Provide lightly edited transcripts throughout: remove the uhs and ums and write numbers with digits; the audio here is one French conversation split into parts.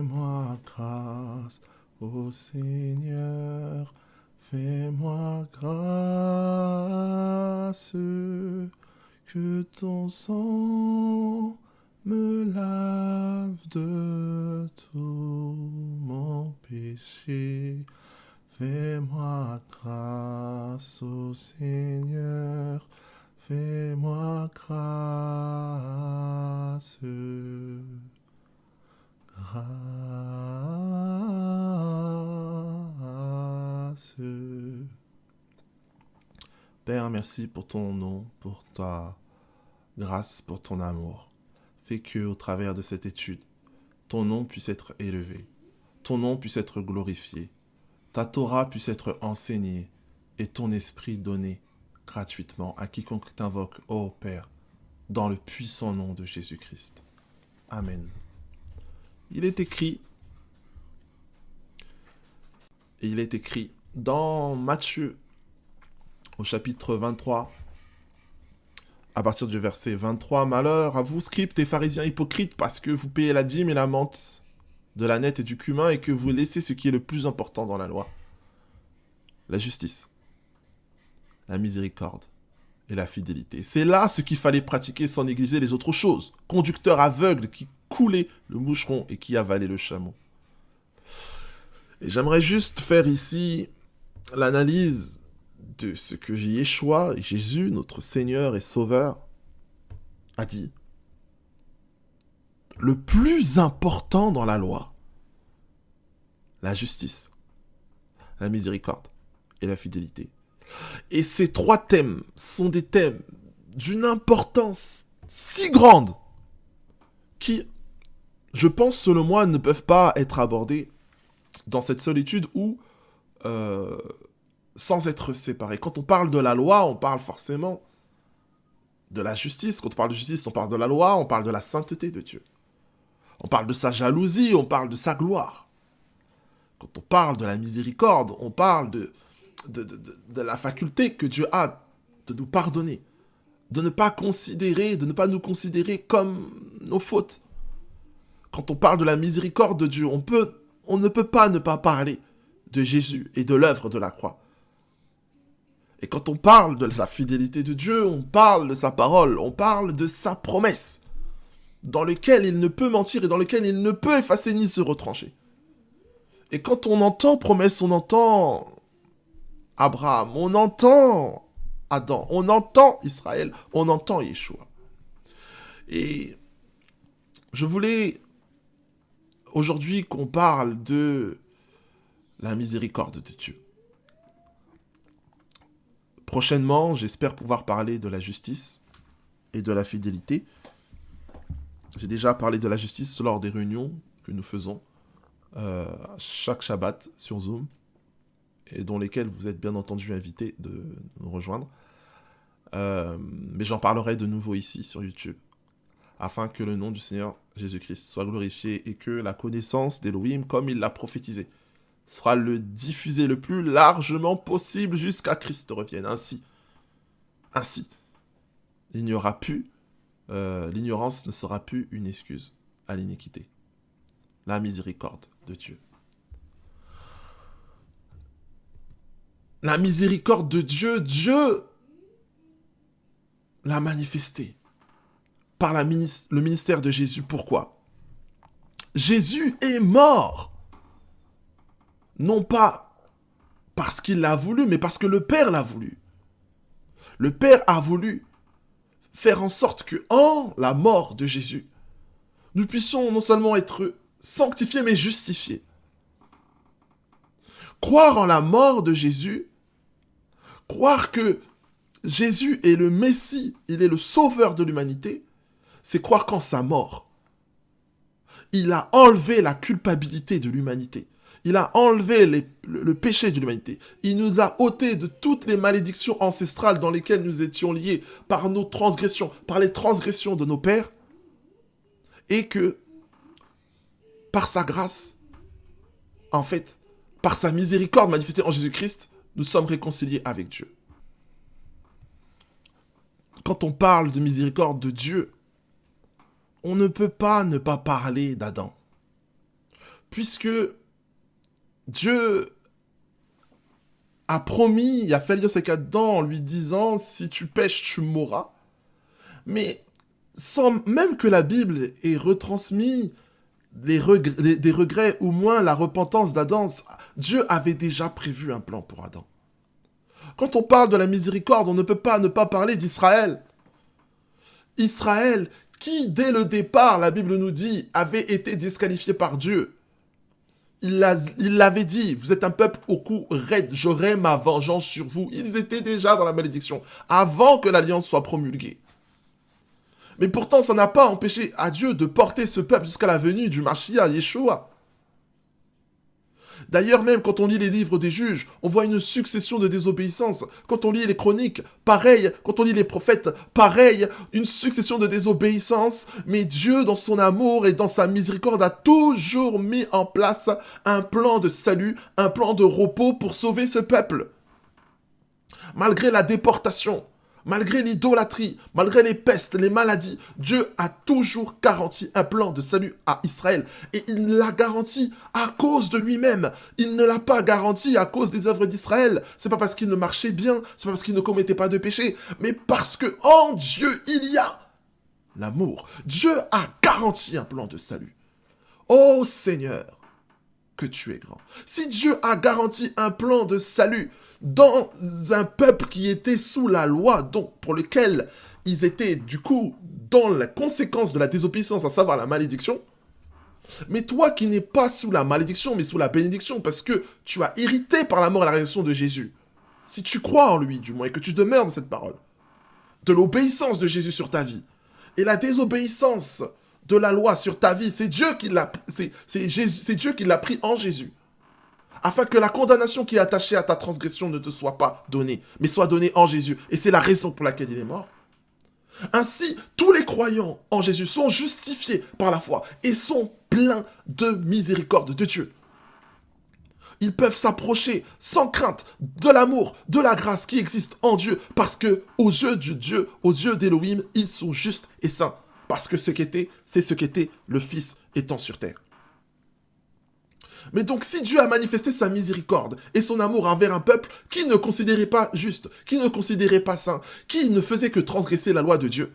fais-moi grâce, ô Seigneur, fais-moi grâce, que ton sang me lave de tout mon péché. Fais-moi grâce, ô Seigneur, fais-moi grâce. Grâce. Père, merci pour ton nom, pour ta grâce, pour ton amour. Fais que, au travers de cette étude, ton nom puisse être élevé, ton nom puisse être glorifié, ta Torah puisse être enseignée et ton esprit donné gratuitement à quiconque t'invoque, ô Père, dans le puissant nom de Jésus-Christ. Amen. Il est écrit dans Matthieu, au chapitre 23, à partir du verset 23, « Malheur à vous, scribes et pharisiens hypocrites, parce que vous payez la dîme et la menthe de la nette et du cumin, et que vous laissez ce qui est le plus important dans la loi, la justice, la miséricorde et la fidélité. C'est là ce qu'il fallait pratiquer sans négliger les autres choses. Conducteur aveugle qui coulait le moucheron et qui avalait le chameau. » Et j'aimerais juste faire ici l'analyse de ce que Yeshua, Jésus, notre Seigneur et Sauveur, a dit. Le plus important dans la loi, la justice, la miséricorde et la fidélité. Et ces trois thèmes sont des thèmes d'une importance si grande qui, je pense, selon moi, ne peuvent pas être abordés dans cette solitude ou sans être séparés. Quand on parle de la loi, on parle forcément de la justice. Quand on parle de justice, on parle de la loi, on parle de la sainteté de Dieu. On parle de sa jalousie, on parle de sa gloire. Quand on parle de la miséricorde, on parle de la faculté que Dieu a de nous pardonner, de ne pas nous considérer comme nos fautes. Quand on parle de la miséricorde de Dieu, on ne peut pas ne pas parler de Jésus et de l'œuvre de la croix. Et quand on parle de la fidélité de Dieu, on parle de sa parole, on parle de sa promesse, dans lequel il ne peut mentir et dans lequel il ne peut effacer ni se retrancher. Et quand on entend promesse, on entend Abraham, on entend Adam, on entend Israël, on entend Yeshua. Et je voulais aujourd'hui qu'on parle de la miséricorde de Dieu. Prochainement, j'espère pouvoir parler de la justice et de la fidélité. J'ai déjà parlé de la justice lors des réunions que nous faisons chaque Shabbat sur Zoom et dont lesquelles vous êtes bien entendu invités de nous rejoindre. Mais j'en parlerai de nouveau ici sur YouTube afin que le nom du Seigneur Jésus-Christ soit glorifié et que la connaissance d'Élohim, comme il l'a prophétisé, sera le diffusé le plus largement possible jusqu'à Christ revienne. Ainsi, l'ignorance ne sera plus une excuse à l'iniquité. La miséricorde de Dieu. La miséricorde de Dieu, Dieu l'a manifestée par le ministère de Jésus. Pourquoi ? Jésus est mort. Non pas parce qu'il l'a voulu, mais parce que le Père l'a voulu. Le Père a voulu faire en sorte que, en la mort de Jésus, nous puissions non seulement être sanctifiés, mais justifiés. Croire en la mort de Jésus, croire que Jésus est le Messie, il est le sauveur de l'humanité, c'est croire qu'en sa mort, il a enlevé la culpabilité de l'humanité. Il a enlevé le péché de l'humanité. Il nous a ôté de toutes les malédictions ancestrales dans lesquelles nous étions liés par nos transgressions, par les transgressions de nos pères. Et que, par sa grâce, en fait, par sa miséricorde manifestée en Jésus-Christ, nous sommes réconciliés avec Dieu. Quand on parle de miséricorde de Dieu, on ne peut pas ne pas parler d'Adam. puisque Dieu a promis, il a fait lire ses quatre dents en lui disant « Si tu pèches, tu mourras ». Mais sans même que la Bible ait retransmis des regrets ou moins la repentance d'Adam, Dieu avait déjà prévu un plan pour Adam. Quand on parle de la miséricorde, on ne peut pas ne pas parler d'Israël. Israël, qui dès le départ, la Bible nous dit, avait été disqualifié par Dieu. Il l'avait dit, vous êtes un peuple au cou raide, j'aurai ma vengeance sur vous. Ils étaient déjà dans la malédiction, avant que l'alliance soit promulguée. Mais pourtant, ça n'a pas empêché à Dieu de porter ce peuple jusqu'à la venue du Mashiach, Yeshua. D'ailleurs, même quand on lit les livres des juges, on voit une succession de désobéissances. Quand on lit les chroniques, pareil. Quand on lit les prophètes, pareil. Une succession de désobéissances. Mais Dieu, dans son amour et dans sa miséricorde, a toujours mis en place un plan de salut, un plan de repos pour sauver ce peuple. Malgré la déportation, malgré l'idolâtrie, malgré les pestes, les maladies, Dieu a toujours garanti un plan de salut à Israël. Et il l'a garanti à cause de lui-même. Il ne l'a pas garanti à cause des œuvres d'Israël. C'est pas parce qu'il ne marchait bien, c'est pas parce qu'il ne commettait pas de péché, mais parce que en Dieu, il y a l'amour. Dieu a garanti un plan de salut. Ô Seigneur, que tu es grand. Si Dieu a garanti un plan de salut dans un peuple qui était sous la loi, donc pour lequel ils étaient du coup dans la conséquence de la désobéissance, à savoir la malédiction, mais toi qui n'es pas sous la malédiction, mais sous la bénédiction, parce que tu as hérité par la mort et la résurrection de Jésus, si tu crois en lui du moins, et que tu demeures dans cette parole, de l'obéissance de Jésus sur ta vie, et la désobéissance de la loi sur ta vie, c'est Dieu qui l'a, c'est Dieu qui l'a pris en Jésus, afin que la condamnation qui est attachée à ta transgression ne te soit pas donnée, mais soit donnée en Jésus. Et c'est la raison pour laquelle il est mort. Ainsi, tous les croyants en Jésus sont justifiés par la foi et sont pleins de miséricorde de Dieu. Ils peuvent s'approcher sans crainte de l'amour, de la grâce qui existe en Dieu, parce que aux yeux de Dieu, aux yeux d'Élohim, ils sont justes et saints, parce que c'est ce qu'était le Fils étant sur terre. Mais donc, si Dieu a manifesté sa miséricorde et son amour envers un peuple qui ne considérait pas juste, qui ne considérait pas saint, qui ne faisait que transgresser la loi de Dieu,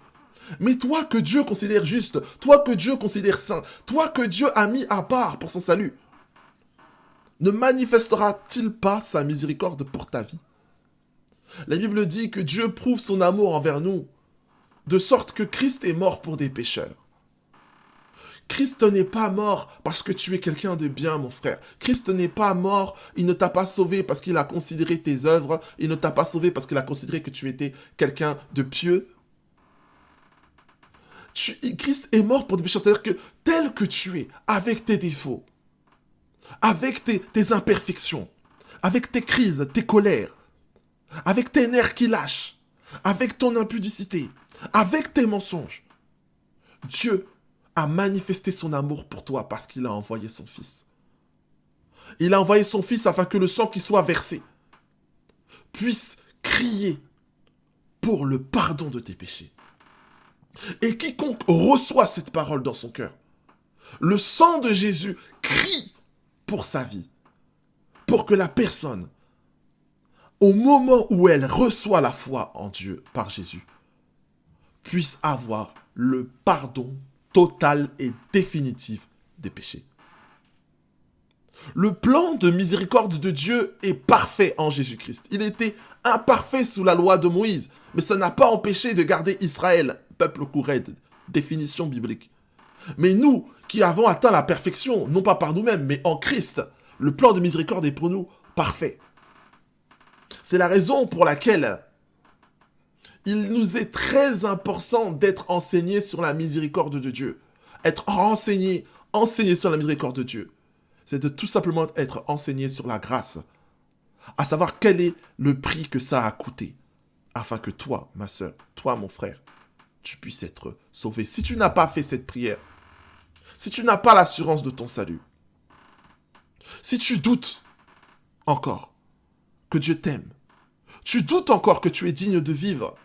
mais toi que Dieu considère juste, toi que Dieu considère saint, toi que Dieu a mis à part pour son salut, ne manifestera-t-il pas sa miséricorde pour ta vie? La Bible dit que Dieu prouve son amour envers nous, de sorte que Christ est mort pour des pécheurs. Christ n'est pas mort parce que tu es quelqu'un de bien, mon frère. Christ n'est pas mort, il ne t'a pas sauvé parce qu'il a considéré tes œuvres, il ne t'a pas sauvé parce qu'il a considéré que tu étais quelqu'un de pieux. Christ est mort pour des pécheurs, c'est-à-dire que tel que tu es, avec tes défauts, avec tes imperfections, avec tes crises, tes colères, avec tes nerfs qui lâchent, avec ton impudicité, avec tes mensonges, Dieu a manifesté son amour pour toi parce qu'il a envoyé son Fils. Il a envoyé son Fils afin que le sang qui soit versé puisse crier pour le pardon de tes péchés. Et quiconque reçoit cette parole dans son cœur, le sang de Jésus crie pour sa vie, pour que la personne, au moment où elle reçoit la foi en Dieu par Jésus, puisse avoir le pardon total et définitif des péchés. Le plan de miséricorde de Dieu est parfait en Jésus-Christ. Il était imparfait sous la loi de Moïse, mais ça n'a pas empêché de garder Israël, peuple raide, définition biblique. Mais nous, qui avons atteint la perfection, non pas par nous-mêmes, mais en Christ, le plan de miséricorde est pour nous parfait. C'est la raison pour laquelle il nous est très important d'être enseigné sur la miséricorde de Dieu. Être enseigné sur la miséricorde de Dieu, c'est de tout simplement être enseigné sur la grâce, à savoir quel est le prix que ça a coûté, afin que toi, ma sœur, toi, mon frère, tu puisses être sauvé. Si tu n'as pas fait cette prière, si tu n'as pas l'assurance de ton salut, si tu doutes encore que Dieu t'aime, tu doutes encore que tu es digne de vivre,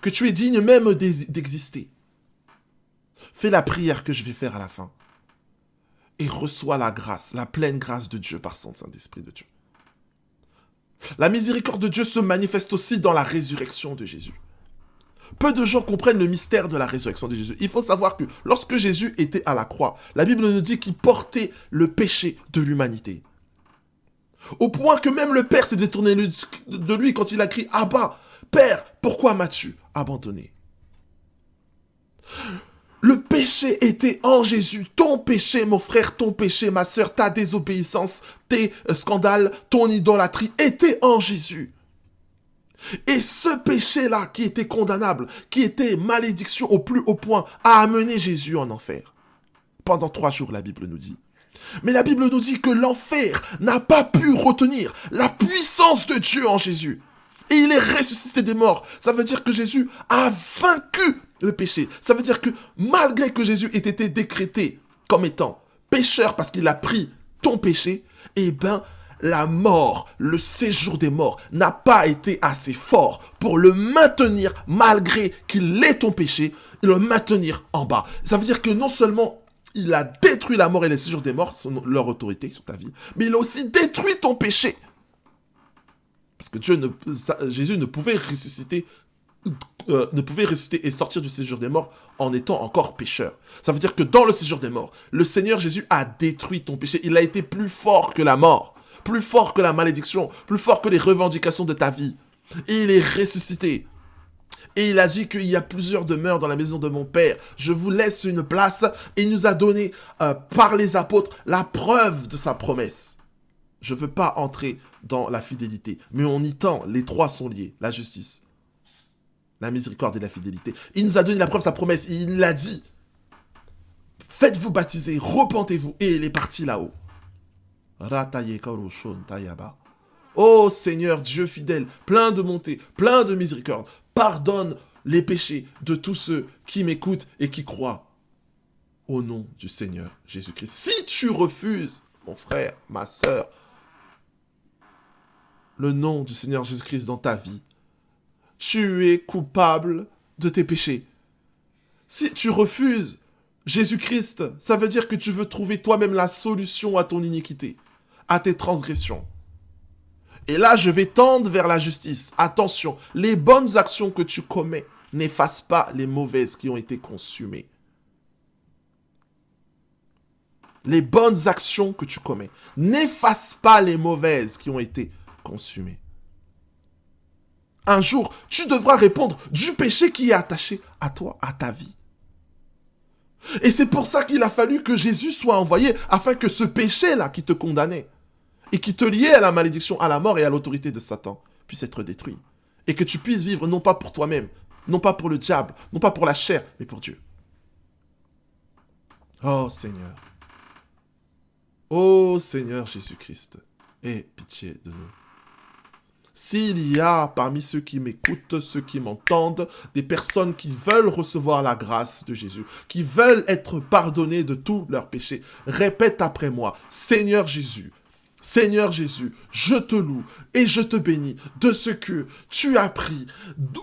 que tu es digne même d'exister, fais la prière que je vais faire à la fin. et reçois la grâce, la pleine grâce de Dieu par son Saint-Esprit de Dieu. La miséricorde de Dieu se manifeste aussi dans la résurrection de Jésus. Peu de gens comprennent le mystère de la résurrection de Jésus. Il faut savoir que lorsque Jésus était à la croix, la Bible nous dit qu'il portait le péché de l'humanité. Au point que même le Père s'est détourné de lui quand il a crié « Abba, Père, pourquoi m'as-tu abandonné ?» Le péché était en Jésus. Ton péché, mon frère, ton péché, ma sœur, ta désobéissance, tes scandales, ton idolâtrie étaient en Jésus. Et ce péché-là, qui était condamnable, qui était malédiction au plus haut point, a amené Jésus en enfer. Pendant 3 jours, la Bible nous dit. Mais la Bible nous dit que l'enfer n'a pas pu retenir la puissance de Dieu en Jésus. Et il est ressuscité des morts. Ça veut dire que Jésus a vaincu le péché. Ça veut dire que malgré que Jésus ait été décrété comme étant pécheur parce qu'il a pris ton péché, eh bien, la mort, le séjour des morts n'a pas été assez fort pour le maintenir malgré qu'il ait ton péché, et le maintenir en bas. Ça veut dire que non seulement il a détruit la mort et le séjour des morts, leur autorité sur ta vie, mais il a aussi détruit ton péché. Parce que Jésus ne pouvait ressusciter et sortir du séjour des morts en étant encore pécheur. Ça veut dire que dans le séjour des morts, le Seigneur Jésus a détruit ton péché. Il a été plus fort que la mort, plus fort que la malédiction, plus fort que les revendications de ta vie. Et il est ressuscité. Et il a dit qu'il y a plusieurs demeures dans la maison de mon Père. Je vous laisse une place. Et il nous a donné par les apôtres la preuve de sa promesse. Je ne veux pas entrer dans la fidélité, mais on y tend, les 3 sont liés, la justice, la miséricorde et la fidélité. Il nous a donné la preuve de sa promesse, il l'a dit. Faites-vous baptiser, repentez-vous, et il est parti là-haut. Oh Seigneur Dieu fidèle, plein de bonté, plein de miséricorde, pardonne les péchés de tous ceux qui m'écoutent et qui croient au nom du Seigneur Jésus-Christ. Si tu refuses, mon frère, ma sœur, le nom du Seigneur Jésus-Christ dans ta vie, tu es coupable de tes péchés. Si tu refuses Jésus-Christ, ça veut dire que tu veux trouver toi-même la solution à ton iniquité, à tes transgressions. Et là, je vais tendre vers la justice. Attention, les bonnes actions que tu commets n'effacent pas les mauvaises qui ont été consumées. Les bonnes actions que tu commets n'effacent pas les mauvaises qui ont été consumées. Un jour, tu devras répondre du péché qui est attaché à toi, à ta vie. Et c'est pour ça qu'il a fallu que Jésus soit envoyé, afin que ce péché-là qui te condamnait et qui te liait à la malédiction, à la mort et à l'autorité de Satan puisse être détruit. Et que tu puisses vivre non pas pour toi-même, non pas pour le diable, non pas pour la chair, mais pour Dieu. Oh Seigneur. Oh Seigneur Jésus-Christ, aie pitié de nous. S'il y a parmi ceux qui m'écoutent, ceux qui m'entendent, des personnes qui veulent recevoir la grâce de Jésus, qui veulent être pardonnées de tous leurs péchés, répète après moi, Seigneur Jésus, je te loue et je te bénis de ce que tu as pris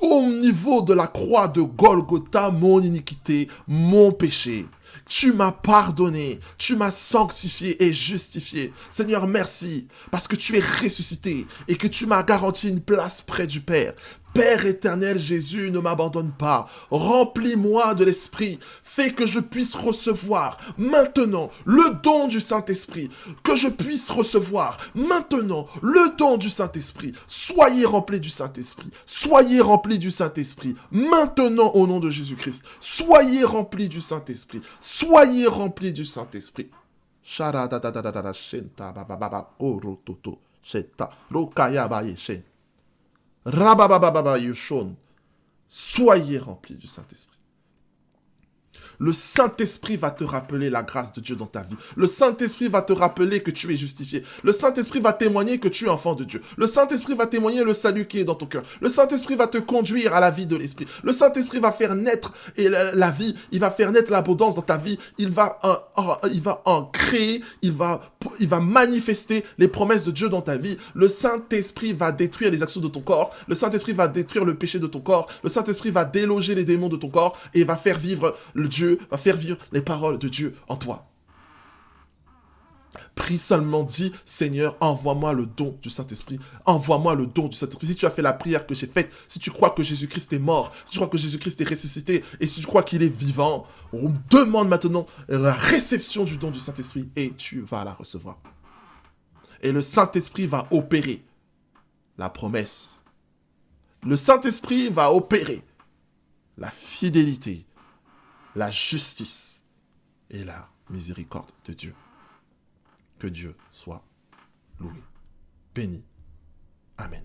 au niveau de la croix de Golgotha, mon iniquité, mon péché. Tu m'as pardonné, tu m'as sanctifié et justifié. Seigneur, merci, parce que tu es ressuscité et que tu m'as garanti une place près du Père. Père éternel, Jésus, ne m'abandonne pas. Remplis-moi de l'Esprit. Fais que je puisse recevoir maintenant le don du Saint-Esprit. Que je puisse recevoir maintenant le don du Saint-Esprit. Soyez remplis du Saint-Esprit. Soyez remplis du Saint-Esprit. Maintenant, au nom de Jésus-Christ. Soyez remplis du Saint-Esprit. Soyez remplis du Saint-Esprit. Rababababa Yushon. Soyez remplis du Saint-Esprit. Le Saint-Esprit va te rappeler la grâce de Dieu dans ta vie. Le Saint-Esprit va te rappeler que tu es justifié. Le Saint-Esprit va témoigner que tu es enfant de Dieu. Le Saint-Esprit va témoigner le salut qui est dans ton cœur. Le Saint-Esprit va te conduire à la vie de l'Esprit. Le Saint-Esprit va faire naître la vie. Il va faire naître l'abondance dans ta vie. Il va en créer. Il va manifester les promesses de Dieu dans ta vie. Le Saint-Esprit va détruire les actions de ton corps. Le Saint-Esprit va détruire le péché de ton corps. Le Saint-Esprit va déloger les démons de ton corps et va faire vivre le Dieu, va faire vivre les paroles de Dieu en toi. prie seulement, dis, Seigneur, envoie-moi le don du Saint-Esprit. Envoie-moi le don du Saint-Esprit. Si tu as fait la prière que j'ai faite, si tu crois que Jésus-Christ est mort, si tu crois que Jésus-Christ est ressuscité, et si tu crois qu'il est vivant, on demande maintenant la réception du don du Saint-Esprit et tu vas la recevoir. Et le Saint-Esprit va opérer la promesse. Le Saint-Esprit va opérer la fidélité, la justice et la miséricorde de Dieu. Que Dieu soit loué, béni. Amen.